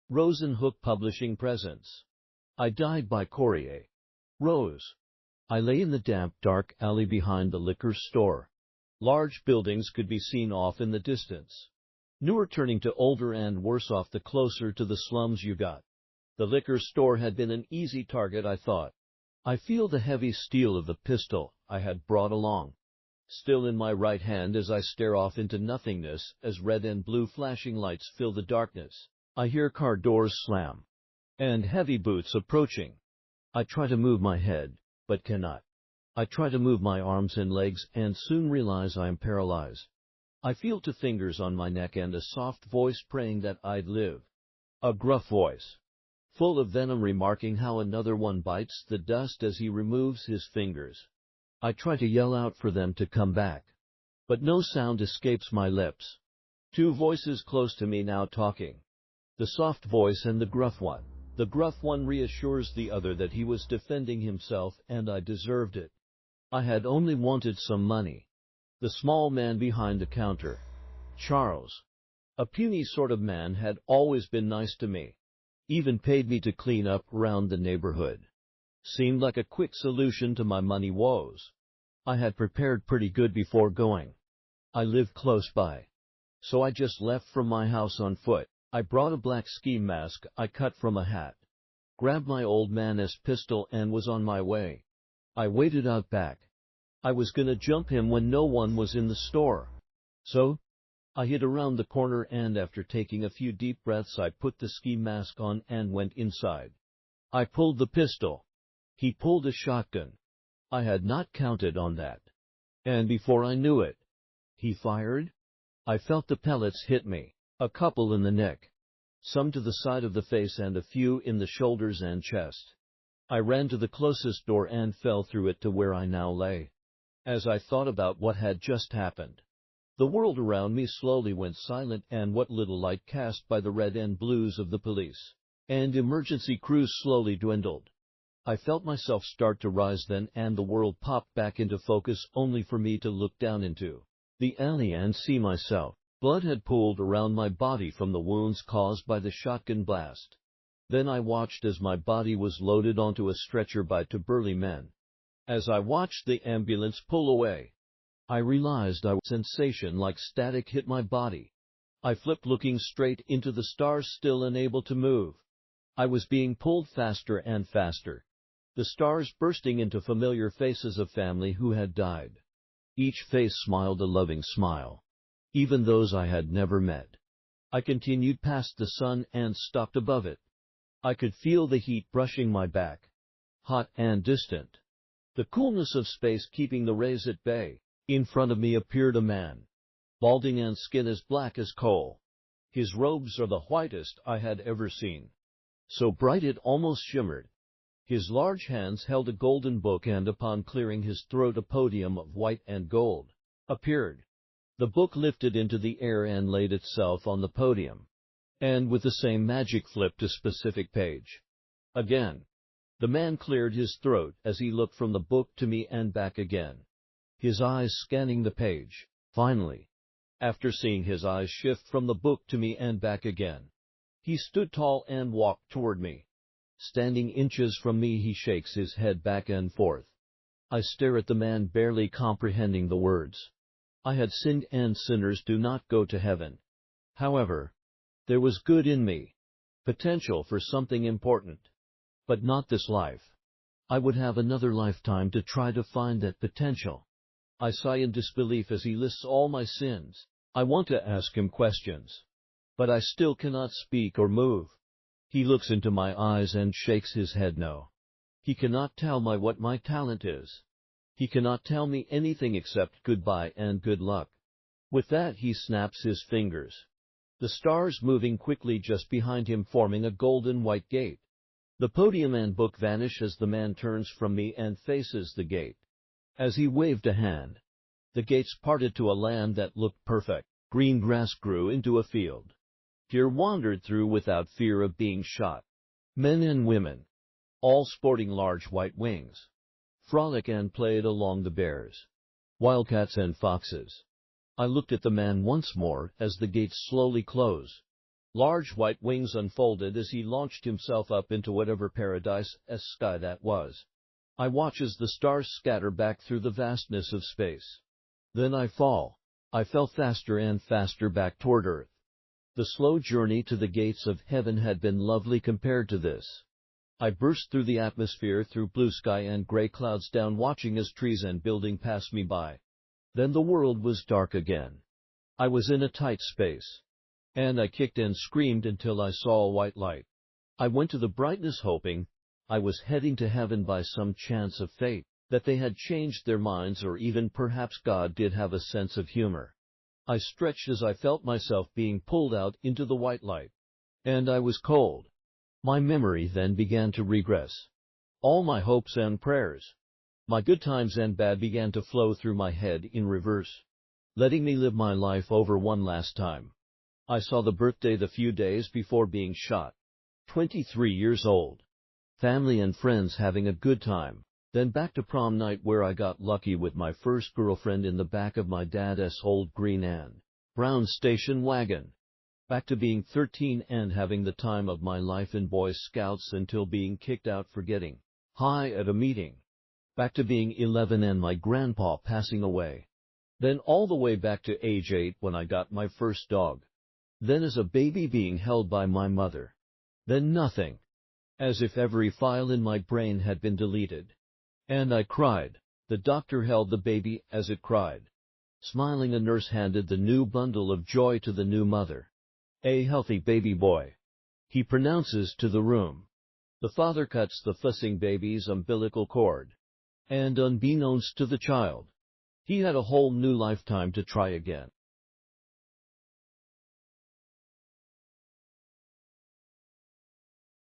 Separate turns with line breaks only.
RoseN'Hook Publishing presents I Died by Courier. Rose. I lay in the damp, dark alley behind the liquor store. Large buildings could be seen off in the distance. Newer turning to older and worse off the closer to the slums you got. The liquor store had been an easy target, I thought. I feel the heavy steel of the pistol I had brought along, still in my right hand as I stare off into nothingness as red and blue flashing lights fill the darkness. I hear car doors slam and heavy boots approaching. I try to move my head, but cannot. I try to move my arms and legs and soon realize I am paralyzed. I feel 2 fingers on my neck and a soft voice praying that I'd live. A gruff voice, full of venom, remarking how another one bites the dust as he removes his fingers. I try to yell out for them to come back, but no sound escapes my lips. 2 voices close to me now talking. The soft voice and the gruff one. The gruff one reassures the other that he was defending himself and I deserved it. I had only wanted some money. The small man behind the counter, Charles, a puny sort of man, had always been nice to me. Even paid me to clean up around the neighborhood. Seemed like a quick solution to my money woes. I had prepared pretty good before going. I lived close by, so I just left from my house on foot. I brought a black ski mask I cut from a hat, grabbed my old man's pistol and was on my way. I waited out back. I was gonna jump him when no one was in the store. So I hid around the corner and after taking a few deep breaths I put the ski mask on and went inside. I pulled the pistol. He pulled a shotgun. I had not counted on that. And before I knew it, he fired. I felt the pellets hit me. A couple in the neck, some to the side of the face and a few in the shoulders and chest. I ran to the closest door and fell through it to where I now lay. As I thought about what had just happened, the world around me slowly went silent and what little light cast by the red and blues of the police and emergency crews slowly dwindled. I felt myself start to rise then and the world popped back into focus only for me to look down into the alley and see myself. Blood had pooled around my body from the wounds caused by the shotgun blast. Then I watched as my body was loaded onto a stretcher by 2 burly men. As I watched the ambulance pull away, I realized a sensation like static hit my body. I flipped looking straight into the stars, still unable to move. I was being pulled faster and faster. The stars bursting into familiar faces of family who had died. Each face smiled a loving smile. Even those I had never met. I continued past the sun and stopped above it. I could feel the heat brushing my back, hot and distant. The coolness of space keeping the rays at bay. In front of me appeared a man, balding and skin as black as coal. His robes are the whitest I had ever seen, so bright it almost shimmered. His large hands held a golden book and upon clearing his throat a podium of white and gold appeared. The book lifted into the air and laid itself on the podium, and with the same magic flipped to specific page. Again, the man cleared his throat as he looked from the book to me and back again, his eyes scanning the page. Finally, after seeing his eyes shift from the book to me and back again, he stood tall and walked toward me. Standing inches from me, he shakes his head back and forth. I stare at the man, barely comprehending the words. I had sinned and sinners do not go to heaven. However, there was good in me, potential for something important. But not this life. I would have another lifetime to try to find that potential. I sigh in disbelief as he lists all my sins. I want to ask him questions, but I still cannot speak or move. He looks into my eyes and shakes his head no. He cannot tell me what my talent is. He cannot tell me anything except goodbye and good luck. With that he snaps his fingers. The stars moving quickly just behind him forming a golden white gate. The podium and book vanish as the man turns from me and faces the gate. As he waved a hand, the gates parted to a land that looked perfect. Green grass grew into a field. Deer wandered through without fear of being shot. Men and women, all sporting large white wings, frolic and played along the bears, wildcats and foxes. I looked at the man once more as the gates slowly close. Large white wings unfolded as he launched himself up into whatever paradise-esque sky that was. I watch as the stars scatter back through the vastness of space. Then I fall. I fell faster and faster back toward Earth. The slow journey to the gates of heaven had been lovely compared to this. I burst through the atmosphere, through blue sky and gray clouds, down watching as trees and buildings passed me by. Then the world was dark again. I was in a tight space. And I kicked and screamed until I saw a white light. I went to the brightness hoping I was heading to heaven by some chance of fate, that they had changed their minds, or even perhaps God did have a sense of humor. I stretched as I felt myself being pulled out into the white light. And I was cold. My memory then began to regress. All my hopes and prayers, my good times and bad, began to flow through my head in reverse, letting me live my life over one last time. I saw the birthday the few days before being shot. 23 years old. Family and friends having a good time. Then back to prom night, where I got lucky with my first girlfriend in the back of my dad's old green and brown station wagon. Back to being 13 and having the time of my life in Boy Scouts until being kicked out for getting high at a meeting. Back to being 11 and my grandpa passing away. Then all the way back to age 8 when I got my first dog. Then as a baby being held by my mother. Then nothing. As if every file in my brain had been deleted. And I cried. The doctor held the baby as it cried. Smiling, a nurse handed the new bundle of joy to the new mother. A healthy baby boy, he pronounces to the room. The father cuts the fussing baby's umbilical cord. And unbeknownst to the child, he had a whole new lifetime to try again.